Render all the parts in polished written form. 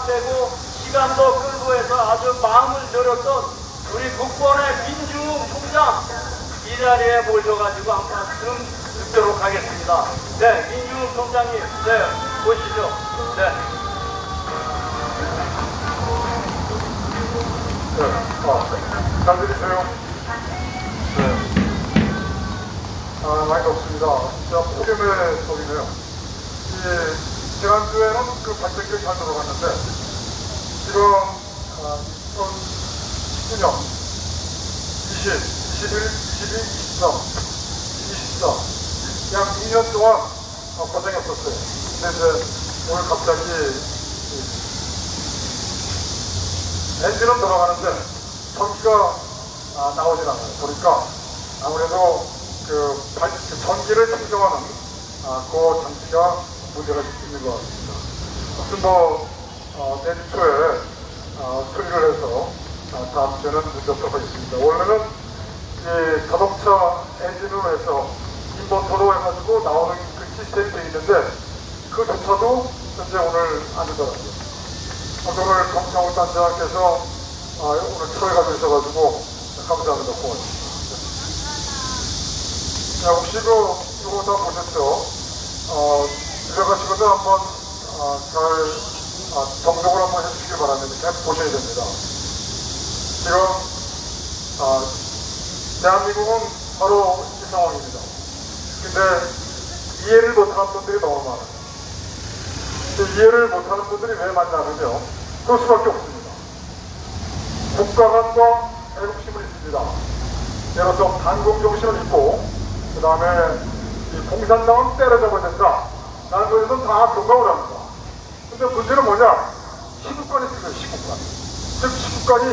빡세고 시간도 끌고 해서 아주 마음을 졸였던 우리 국본의 민주웅 총장 이 자리에 모셔가지고 한 말씀 듣도록 하겠습니다. 네, 민주웅 총장님, 네, 보시죠. 네. 네, 잘 들리세요? 네. 많이 덥습니다. 진짜 폭염의 덕이네요. 지난주에는 그 발전기가 잘 들어갔는데, 지금 2019년 20, 21, 22, 23, 24, 약 2년 동안 고생이 없었어요. 근데 이제 오늘 갑자기 엔진은 돌아가는데 전기가 나오진 않아요. 그러니까 아무래도 그 전기를 측정하는 그 장치가 문제가 있는 것 같습니다. 아무튼 내년 초에 수리를 해서 다음 주에는 문제 없도록 하겠습니다. 원래는 이 자동차 엔진으로 해서 인버터로 해가지고 나오는 그 시스템이 되어 있는데 그조차도 현재 오늘 안 되더라고요. 오늘 정창훈 단장께서 오늘 초회가 되셔가지고 감사합니다. 고맙습니다. 자, 혹시 이거 다 보셨죠? 들어가시고도 한번 잘 정독을 한번 해주시기 바랍니다. 그냥 보셔야 됩니다. 지금 대한민국은 바로 이 상황입니다. 근데 이해를 못하는 분들이 너무 많아요. 이해를 못하는 분들이 왜 많냐면요, 그럴 수밖에 없습니다. 국가 간과 애국심을 있습니다. 예를 들어서 반공정신을 있고, 그 다음에 공산당은 때려잡아야 된다 라는 것에서는 다 공감을 합니다. 근데 문제는 뭐냐? 시국관이 있어요. 시국관. 즉 시국관이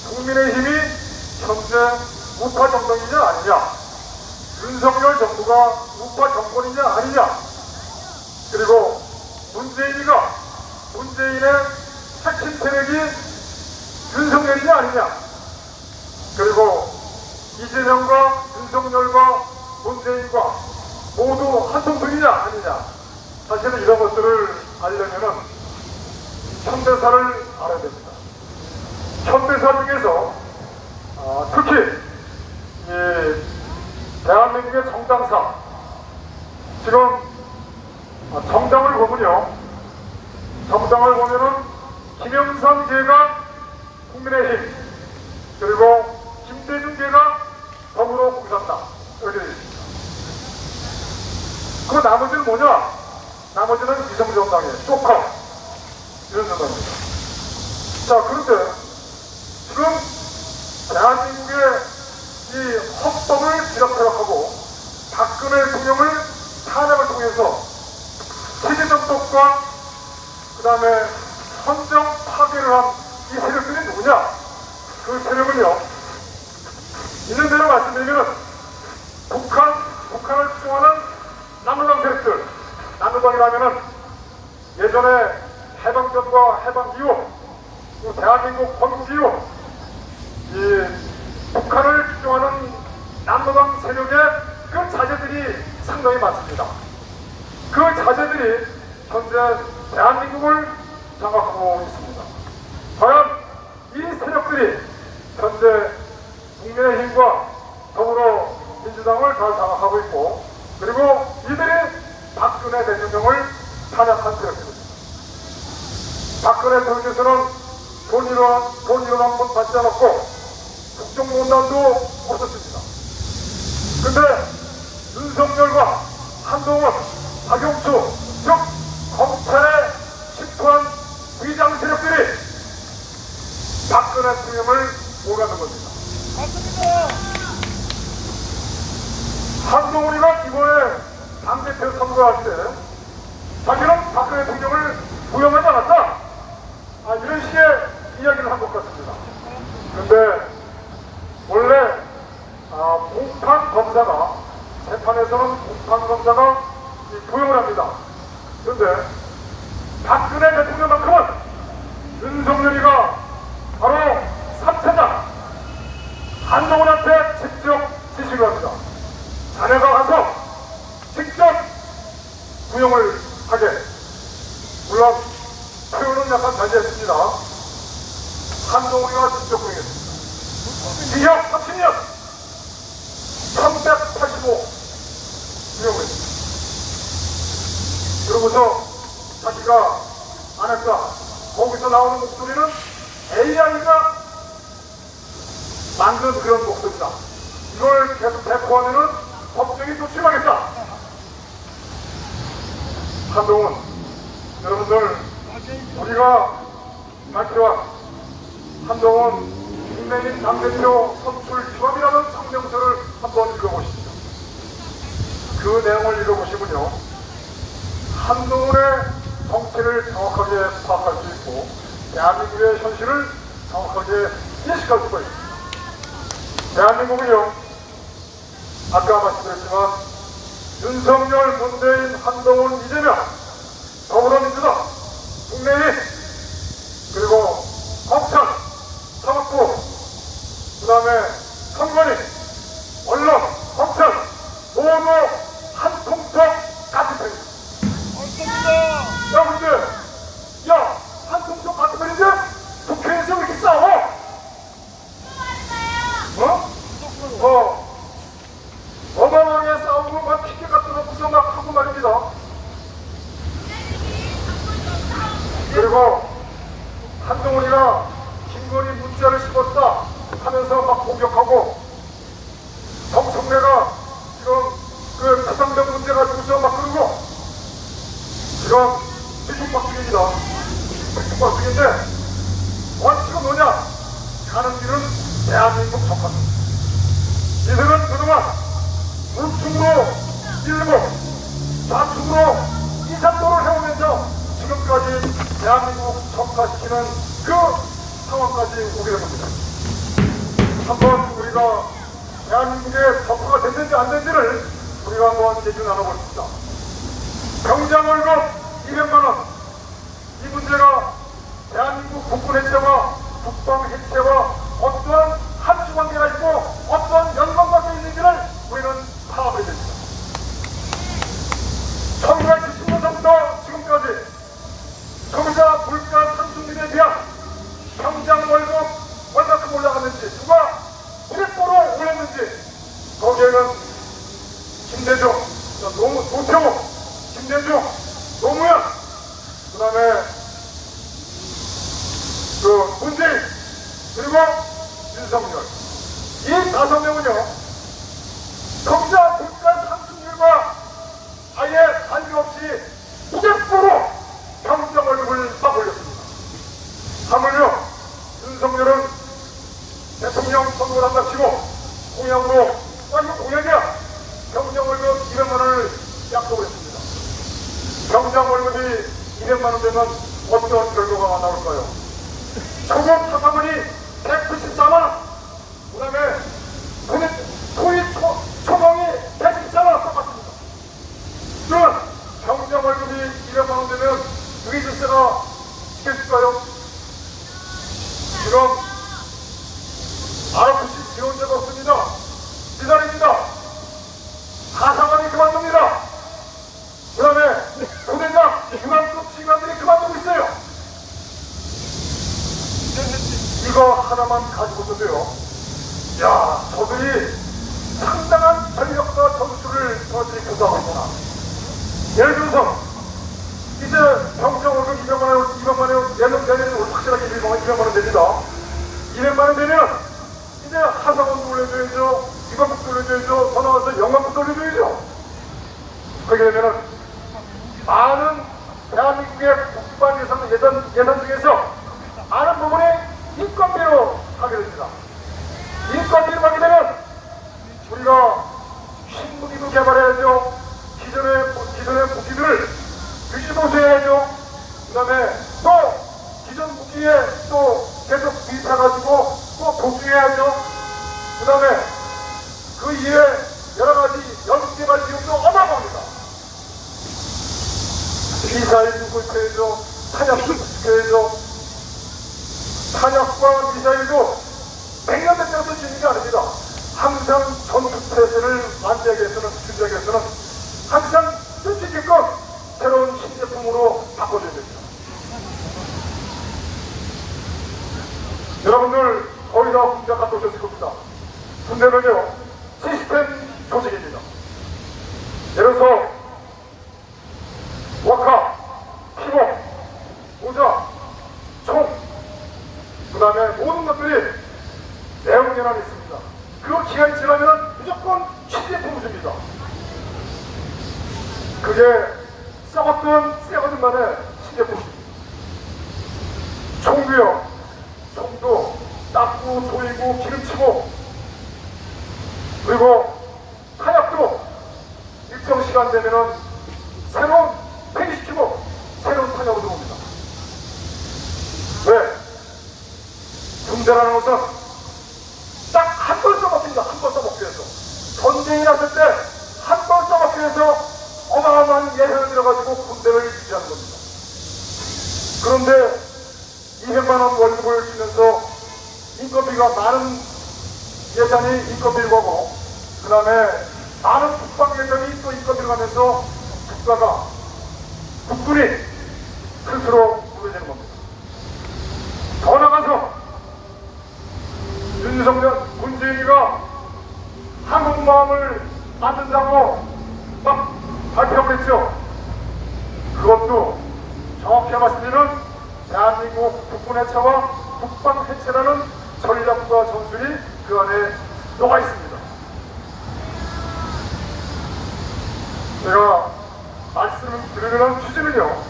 국민의힘이 현재 우파 정당이냐 아니냐, 윤석열 정부가 우파 정권이냐 아니냐, 그리고 문재인의 핵심 세력이 윤석열이냐 아니냐, 그리고 이재명과 윤석열과 문재인과 모두 한 통속이냐 아니냐. 사실은 이런 것들을 알려면은 현대사를 알아야 됩니다. 현대사 중에서 특히 이 대한민국의 정당사, 지금 정당을 보면은 김영삼계가 국민의힘, 그리고 김대중계가 더불어공산당 이렇게 되어 있습니다. 그 나머지는 뭐냐? 나머지는 위성정당이에요. 똑같 이런 정당입니다. 자, 그런데 지금 대한민국의 이 헌법을 지락하고 박근혜 대통령을 탄핵을 통해서 체제정독과 그 다음에 헌정 파괴를 한 이 세력들이 누구냐? 그 세력은요, 있는 대로 말씀드리면 북한을 추종하는 남루당 세력들. 남루당이라면은 예전에 해방 전과 해방 이후, 또 대한민국 건국 이후 이 북한을 추종하는 남루당 세력의 그 자제들이 상당히 많습니다. 그 자제들이 현재 대한민국을 장악하고 있습니다. 과연 이 세력들이 현재 국민의힘과 더불어민주당을 다 장악하고 있고, 그리고 이들이 박근혜 대통령을 탄핵한 세력입니다. 박근혜 대통령께서는 돈 1원 한 번 받지 않았고 국정농단도 없었습니다. 근데 윤석열과 한동훈, 박용수, 즉 검찰의 집권 위장 세력들이 박근혜 대통령을 오가는 겁니다. 한동훈이가 이번에 당대표 선거할 때 자기는 박근혜 대통령을 부영하지 않았다, 이런 식의 이야기를 한 것 같습니다. 그런데 원래 공판 검사가, 재판에서는 공판 검사가 부영을 합니다. 그런데 박근혜 대통령만큼은 윤석열이가 바로 3차장 한동훈한테 직접 지시를 합니다. 자네가 가서 직접 구형을 하게. 물론 표현은 약간 자제했습니다. 그러고서 자기가 안 했다. 거기서 나오는 목소리는 AI가 만든 그런 목소리다. 이걸 계속 배포하면은 법정이 조심하겠다. 한동훈, 여러분들 우리가 밝혀와 한동훈 국민의힘 당대표 선출 기업이라는 성명서를 한번 읽어보십시오. 그 내용을 읽어보시면요, 한동훈의 정체를 정확하게 파악할 수 있고 대한민국의 현실을 정확하게 인식할 수가 있습니다. 대한민국은요, 아까 말씀드렸지만 윤석열, 문재인, 한동훈, 이재명, 더불어민주당, 국민의힘, 그리고 검찰, 사법부, 그 다음에 선관위, 언론, 검찰 모두 한 통속 같은 편입니다. 야, 근데 한 통속 같은 편인데 국회에서 왜 이렇게 싸워? 어마어마하게 싸우고 막 피켓 갖다 놓고서 막 하고 말입니다. 그리고 한동훈이가 김건희 문자를 씹었다 하면서 막 공격하고, 정청래가 지금 그 차상병 문제 가지고서 막 그러고, 지금 뒤죽박죽입니다. 뒤죽박죽인데 원칙은 뭐냐? 가는 길은 대한민국 적합니다. 이들은 그동안 우측으로 일곱, 좌측으로 2, 3도를 해오면서 지금까지 대한민국 적화시키는 그 상황까지 오게 된 겁니다. 한번 우리가 대한민국의 적화가 됐는지 안 됐는지를 우리가 한번 얘기 나눠보십시다. 병장 월급 200만원, 이 문제가 대한민국 국군 해체와 국방 해체와 어떠한 함수관계가 있고 어떤 연관관계가 있는지를 우리는 파악해야 됩니다. 1970년부터 지금까지 소비자 물가 상승률에 비한 병장 월급 얼마큼 올라갔는지, 누가 500%로 올렸는지, 거기에는 김대중, 노태우, 김대중, 노무현, 그 다음에 문재인, 그리고 윤석열, 이 5명은요 소비자 물가 상승률과 아예 관계없이 500% 병장 월급을 막 올렸습니다. 하물며 윤석열은 대통령 선거를 한답시고 공약으로, 이거 공약이야, 병장 월급 200만원을 약속을 했습니다. 병장 월급이 200만원 되면 어떤 결과가 나올까요? 초급 타사문이 194만원, 그 다음에 소위 초봉이 114만원 똑같습니다. 그러면 병장 월급이 200만원 되면 유기질세가 시켜줄까요? 지금 RFC 지원자가 없습니다. 기다립니다. 하사관이 그만둡니다. 그 다음에 부대장, 중앙급 지휘관들이 그만두고 있어요. 이거 하나만 가지고서도요, 야, 저들이 상당한 전력과 전술을 저들이 교사하고 있구나. 예를 들어서 이제 병장 월급 200만원, 내년은 확실하게 200만원 됩니다. 200만원 되면 이제 하사관도 올려줘야죠, 유관급도 올려줘야죠, 더 나와서 영관급도 올려줘야죠. 그렇게 되면은 많은 대한민국의 국방 예산 중에서 많은 부분이 인건비로 하게 됩니다. 인건비로 하게 되면 우리가 신무기도 개발해야죠. 기존의 무기들을 유지보수해야죠. 그 다음에 또 기존 무기에 또 계속 구입해가지고 또 보수해야죠. 그 다음에 그 이외에 여러가지 연구개발 비용도 어마어마합니다. 미사일도 구입해야죠. 탄약도 구입해야죠. 탄약과 미사일도 100년 됐다고 주는 게 아닙니다. 항상 전투태세를 만들기 위해서는, 준비하기 위해서는 항상 쓸 수 있게끔 새로운 신제품으로 바꿔줘야 됩니다. 여러분들 거의 다 군대 갔다 오셨을 겁니다. 군대는요, 시스템 조직입니다. 예를 들어서 그게 썩었던 쇠거든만의 시제품. 총도요. 총도 닦고 조이고 기름치고, 그리고 타약도 일정 시간 되면은 새로운 폐기시키고 새로운 타약으로 들어옵니다. 왜? 군대라는 것은 딱 한 번 써먹습니다. 한 번 써먹기 위해서. 전쟁이 났을 때 한 번 써먹기 위해서 어마어마한 예산을 들여가지고 군대를 유지하는 겁니다. 그런데 200만 원 월급을 주면서 인건비가 많은 예산이 인건비를 가고, 그 다음에 많은 국방 예산이 또 인건비를 가면서 국군이 스스로 무너지는 겁니다. 더 나가서 윤석열 문재인이가 한국마음을 만든다고 막 발표하고 있죠. 그것도 정확히 말씀드리면 대한민국 국군 해체와 국방 해체라는 전략과 전술이 그 안에 녹아 있습니다. 제가 말씀을 드리려는 취지는요,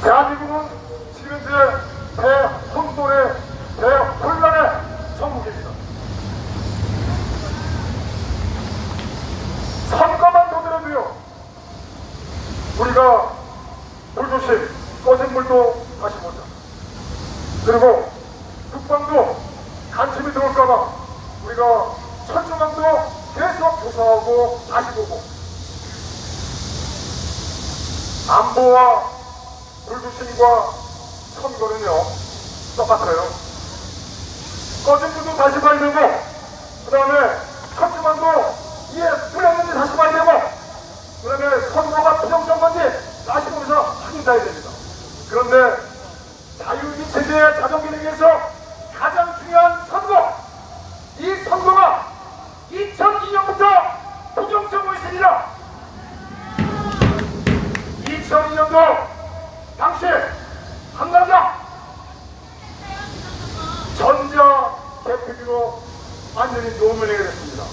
대한민국은 지금 이제 대혼돈의 대혼란의 전국입니다. 선거만 보더라도요, 우리가 불조심, 꺼진 물도 다시 보자. 그리고 국방도 간첩이 들어올까봐 우리가 철조망도 계속 조사하고 다시 보고, 안보와 불조심과 선거는요 똑같아요. 꺼진 불도 다시 봐야 되고, 그 다음에 철조망도 이에 뚫렸는지 다시 봐야 되고, 그 다음에 선거가 부정선거인지 다시 보면서 확인해야 됩니다. 그런데 자유주의 체제의 자정기능에서 가장 중요한 선거, 이 선거가 2002년부터 부정선거였습니다. 2002년도 당시에 한나라당 전자 개표기로 완전히 노무현에게 됐습니다.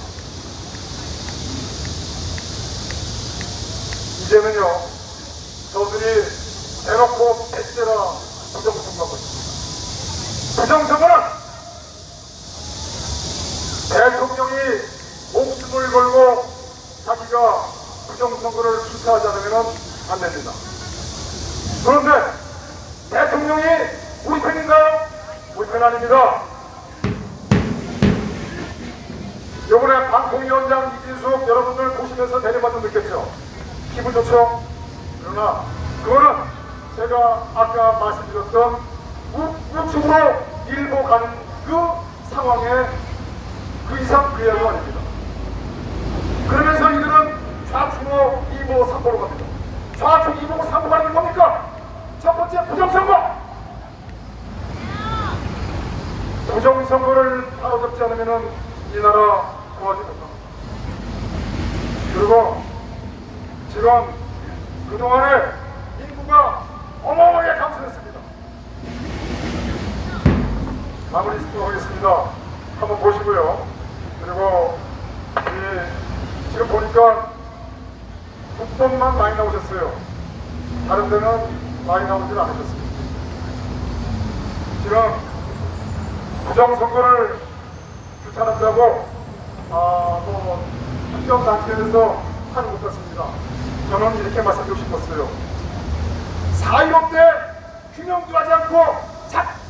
이제는요, 저들이 대놓고 백제라 부정선거하고 있습니다. 부정선거는 대통령이 목숨을 걸고 자기가 부정선거를 수사하지 않으면 안 됩니다. 그런데 대통령이 우리 편인가요? 우리 편 아닙니다. 요번에 방통위원장 이진숙 여러분들 보시면서 내려봐 좀 느꼈죠? 기분 좋죠? 그러나 그거는 제가 아까 말씀드렸던 우측으로 일보 가는 그 상황에 그 이상 그 이하도 아닙니다. 그러면서 이들은 좌측으로 2보 3보로 갑니다. 좌측 2보 3보 가는 게 뭡니까? 첫 번째 부정선거! 부정선거를 바로잡지 않으면 이 나라 구하지 못합니다. 그리고 지금 그동안에 인구가 어마어마하게 감소했습니다. 마무리 짓도록 하겠습니다. 한번 보시고요. 그리고 지금 보니까 국번만 많이 나오셨어요. 다른 데는 많이 나오질 않으셨습니다. 지금 부정선거를 규탄한다고 특정 단체에서 하는 것 같습니다. 저는 이렇게 말씀드리고 싶었어요. 4.15 때 규명도 하지 않고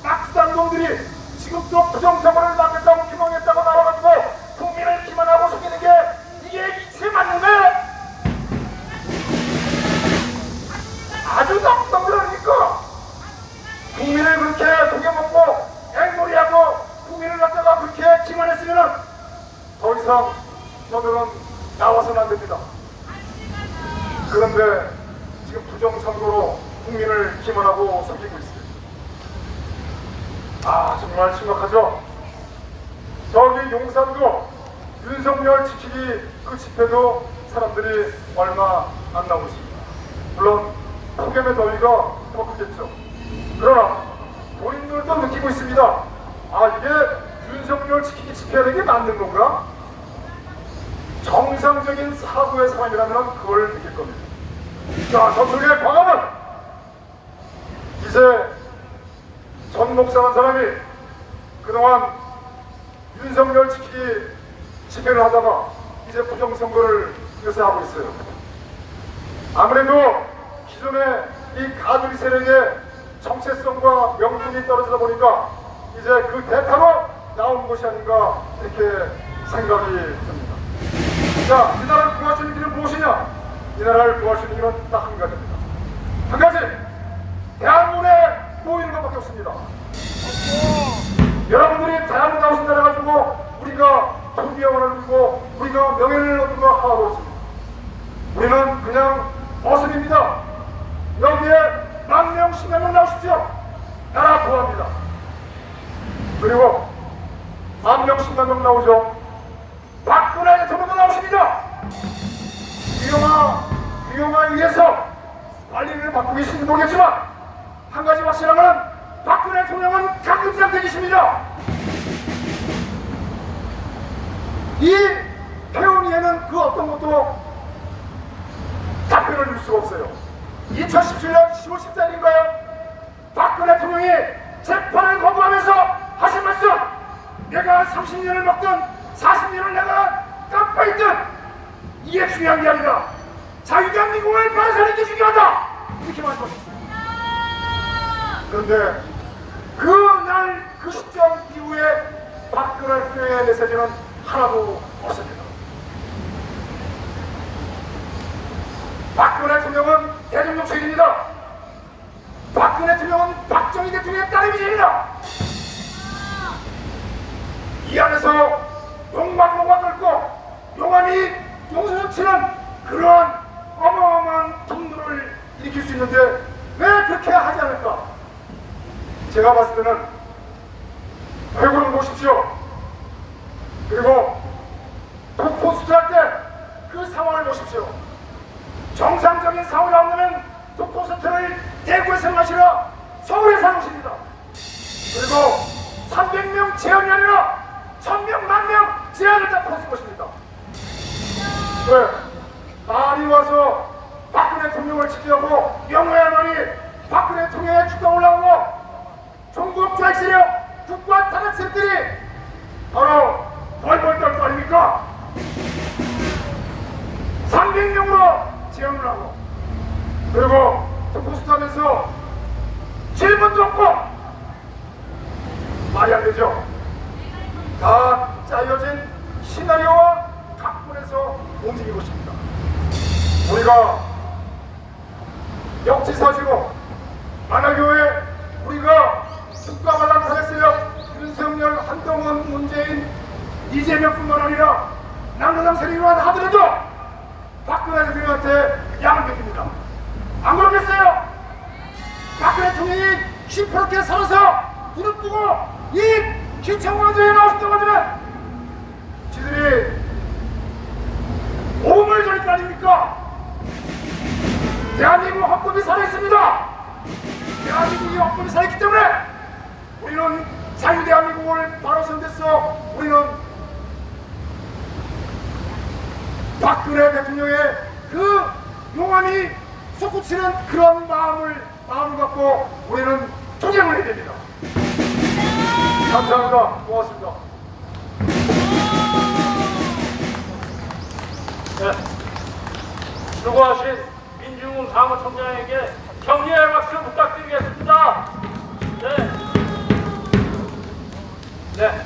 막수당놈들이 지금 또 부정선거를 막겠다고 규명했다고 나와가지고 국민을 기만하고 속이는 게 이게 이치에 맞는 거예요? 아주 나쁜 놈들 아닙니까? 국민을 그렇게 속여먹고 앵놀이하고 국민을 갖다가 그렇게 기만했으면 더 이상 저들은 나와서는 안 됩니다. 그런데 지금 부정선거로 국민을 기만하고 속이고 있어요. 정말 심각하죠? 저기 용산도 윤석열 지키기 그 집회도 사람들이 얼마 안 나오고 있습니다. 물론 폭염의 더위가 더 크겠죠. 그러나 본인들도 느끼고 있습니다. 이게 윤석열 지키기 집회하는 게 맞는 건가? 정상적인 사고의 사람이라면 그걸 느낄 겁니다. 자, 저쪽에 광화문! 이제 전 목사라는 사람이 그동안 윤석열 지키기 집회를 하다가 이제 부정선거를 요새 하고 있어요. 아무래도 기존의 이 가두리 세력의 정체성과 명분이 떨어지다 보니까 이제 그 대타로 나온 것이 아닌가 이렇게 생각이 듭니다. 자, 이 나라를 구할 수 있는 길은 무엇이냐? 이 나라를 구할 수 있는 길은 딱 한 가지입니다. 한 가지! 대한민국에 모이는 것밖에 없습니다. 여러분들이 대한민국 나오신다 해가지고 우리가 돈이 영원을 누리고 우리가 명예를 얻는 거 하나도 없습니다. 우리는 그냥 어슴입니다. 여기에 10,000명, 10,000명 나오십시오. 나라 구합니다. 그리고 10,000명, 10,000명 나오죠. 박근혜 대통령도 나오십니다. 위험에 의해서 관리를 받고 계신지 모르겠지만 한 가지 확실한 건 박근혜 대통령은 감금상태 계십니다. 이 태훈이에는 그 어떤 것도 답변을 줄 수가 없어요. 2017년 10월 14일인가요? 박근혜 대통령이 재판을 거부하면서 하신 말씀, 내가 30년을 먹든 40년을 내가 깜빡있든 이게 중요한 게 아니라 자유대한민국을 반사하는 게 중요하다, 이렇게 말씀하셨습니다. 그런데 그날 그 시점 이후에 박근혜 대통령의 메시지는 하나도 없습니다. 박근혜 대통령은 대통령실입니다. 박근혜 대통령은 박정희 대통령의 딸이십니다. 이 안에서 용광로가 끓고 용암이 용수를 치는 그러한 어마어마한 분노를 일으킬 수 있는데 왜 그렇게 하지 않을까? 제가 봤을 때는 회고를 보십시오. 그리고 독포스트 할 때 그 상황을 보십시오. 정상적인 상황이 나오려면 독포스트를 대구에서 마시라 서울에서 하십니다. 그리고 300명 제한이 아니라 1,000명, 10,000명 제한을 딱 풀었을 것입니다. 왜? 말이 와서 박근혜 대통령을 지키려고 영어야말이 박근혜 대통령의 주가 올라오고 종북 좌익 세력, 국가 탄핵 세력들이 바로 벌벌 떨 거 아닙니까? 300명으로 제한을 하고 그리고 포스트 하면서 7분도 없고 말이 안 되죠. 다 짜여진 시나리오와 각본에서 움직이고 있습니다. 우리가 역지사지고 만화교회 우리가 국가마당 탄핵세력 윤석열, 한동훈, 문재인, 이재명뿐만 아니라 남로당 세력이라 하더라도 박근혜 대통령한테 양을 베깁니다. 안 그렇겠어요? 박근혜 대통령이 시퍼렇게 살아서 무릎 두고 이 기청관저에 나오셨다고 하지만 지들이 오음을 저릴 거 아닙니까? 대한민국 헌법이 살아있습니다. 대한민국이 헌법이 살아있기 때문에 우리는 자유대한민국을 바로 선댔어. 우리는 박근혜 대통령의 그 용암이 솟구치는 그런 마음을 갖고 우리는 투쟁을 해야 됩니다. 감사합니다. 고맙습니다. 네. 수고하신 민중훈 사무총장에게 격려의 박수 부탁드리겠습니다. 네. 네.